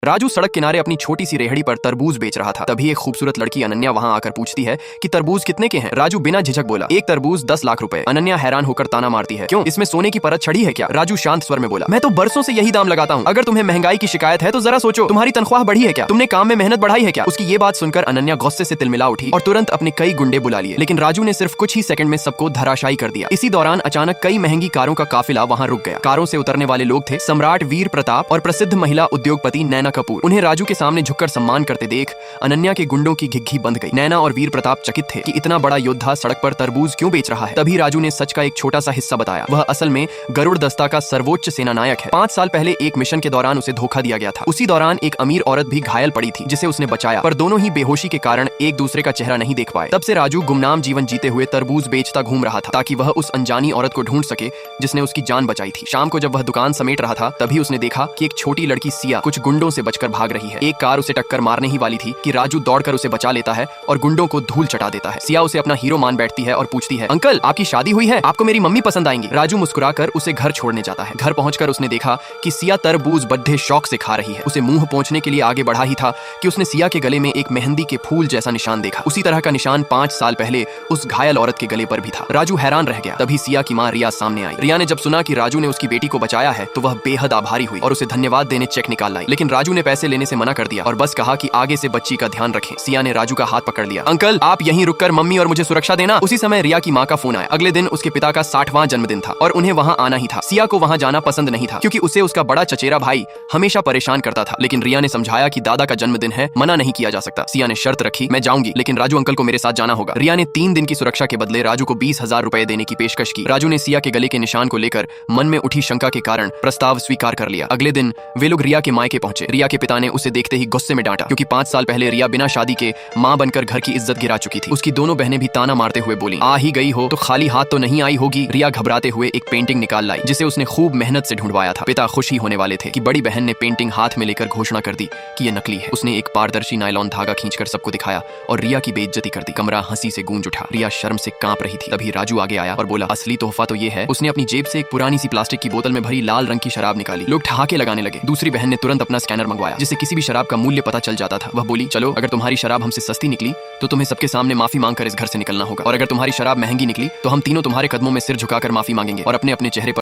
राजू सड़क किनारे अपनी छोटी सी रेहड़ी पर तरबूज बेच रहा था। तभी एक खूबसूरत लड़की अनन्या वहां आकर पूछती है कि तरबूज कितने के हैं। राजू बिना झिझक बोला, एक तरबूज 10 लाख रुपए। अनन्या हैरान होकर ताना मारती है, क्यों, इसमें सोने की परत चढ़ी है क्या? राजू शांत स्वर में बोला, मैं तो बरसों से यही दाम लगाता हूँ। अगर तुम्हें महंगाई की शिकायत है तो जरा सोचो, तुम्हारी तनख्वाह बढ़ी है क्या? तुमने काम में मेहनत बढ़ाई है क्या? उसकी ये बात सुनकर अनन्या गुस्से से तिलमिला उठी और तुरंत अपने कई गुंडे बुला लिए। लेकिन राजू ने सिर्फ कुछ ही सेकंड में सबको धराशायी कर दिया। इसी दौरान अचानक कई महंगी कारों का काफिला वहां रुक गया। कारों से उतरने वाले लोग थे सम्राट वीर प्रताप और प्रसिद्ध महिला उद्योगपति नैना कपूर। उन्हें राजू के सामने झुककर सम्मान करते देख अनन्या के गुंडों की घिघी बंध गई। नैना और वीर प्रताप चकित थे कि इतना बड़ा योद्धा सड़क पर तरबूज क्यों बेच रहा है। तभी राजू ने सच का एक छोटा सा हिस्सा बताया। वह असल में गरुड़ दस्ता का सर्वोच्च सेनानायक है। 5 साल पहले एक मिशन के दौरान उसे धोखा दिया गया था। उसी दौरान एक अमीर औरत भी घायल पड़ी थी जिसे उसने बचाया, पर दोनों ही बेहोशी के कारण एक दूसरे का चेहरा नहीं देख पाए। तब से राजू गुमनाम जीवन जीते हुए तरबूज बेचता घूम रहा था ताकि वह उस अनजानी औरत को ढूंढ सके जिसने उसकी जान बचाई थी। शाम को जब वह दुकान समेट रहा था तभी उसने देखा कि एक छोटी लड़की सिया कुछ गुंडों से बचकर भाग रही है। एक कार उसे टक्कर मारने ही वाली थी कि राजू दौड़कर उसे बचा लेता है और गुंडों को धूल चटा देता है। सिया उसे अपना हीरो मान बैठती है और पूछती है, अंकल आपकी शादी हुई है, आपको मेरी मम्मी पसंद आएंगी। राजू मुस्कुराकर उसे घर छोड़ने जाता है। घर पहुंचकर उसने देखा कि सिया तरबूज बड्ढे शौक से खा रही है। उसे मुंह पहुंचने के लिए आगे बढ़ा ही था कि उसने सिया के गले में एक मेहंदी के फूल जैसा निशान देखा। उसी तरह का निशान 5 साल पहले उस घायल औरत के गले पर भी था। राजू हैरान रह गया। तभी सिया की मां रिया सामने आई। रिया ने जब सुना कि राजू ने उसकी बेटी को बचाया है तो वह बेहद आभारी हुई और उसे धन्यवाद देने चेक निकाल लाई। लेकिन राजू ने पैसे लेने से मना कर दिया और बस कहा कि आगे से बच्ची का ध्यान रखें। सिया ने राजू का हाथ पकड़ लिया। अंकल आप यहीं रुककर मम्मी और मुझे सुरक्षा देना। उसी समय रिया की मां का फोन आया। अगले दिन उसके पिता का 60वां जन्मदिन था और उन्हें वहां आना ही था। सिया को वहां जाना पसंद नहीं था क्योंकि उसे उसका बड़ा चचेरा भाई हमेशा परेशान करता था। लेकिन रिया ने समझाया कि दादा का जन्मदिन है, मना नहीं किया जा सकता। सिया ने शर्त रखी, मैं जाऊंगी लेकिन राजू अंकल को मेरे साथ जाना होगा। रिया ने 3 दिन की सुरक्षा के बदले राजू को 20,000 रुपए देने की पेशकश की। राजू ने सिया के गले के निशान को लेकर मन में उठी शंका के कारण प्रस्ताव स्वीकार कर लिया। अगले दिन वे लोग रिया के मायके पहुंचे। रिया के पिता ने उसे देखते ही गुस्से में डांटा क्योंकि 5 साल पहले रिया बिना शादी के मां बनकर घर की इज्जत गिरा चुकी थी। उसकी दोनों बहनें भी ताना मारते हुए बोली, आ ही गई हो तो खाली हाथ तो नहीं आई होगी। रिया घबराते हुए एक पेंटिंग निकाल लाई जिसे उसने खूब मेहनत से ढूंढवाया था। पिता खुशी होने वाले थे कि बड़ी बहन ने पेंटिंग हाथ में लेकर घोषणा कर दी कि यह नकली है। उसने एक पारदर्शी नायलॉन धागा खींचकर सबको दिखाया और रिया की बेइज्जती कर दी। कमरा हंसी से गूंज उठा। रिया शर्म से कांप रही थी। तभी राजू आगे आया और बोला, असली तोहफा तो ये है। उसने अपनी जेब से एक पुरानी सी प्लास्टिक की बोतल में भरी लाल रंग की शराब निकाली। लोग ठहाके लगाने लगे। दूसरी बहन ने तुरंत अपना स्कैनर मंगवाया जिससे किसी भी शराब का मूल्य पता चल जाता था। वह बोली, चलो अगर तुम्हारी शराब हमसे सस्ती निकली तो तुम्हें सबके सामने माफी मांगकर इस घर से निकलना होगा, और अगर तुम्हारी शराब महंगी निकली तो हम तीनों तुम्हारे कदमों में सिर झुकाकर माफी मांगेंगे और अपने अपने चेहरे पर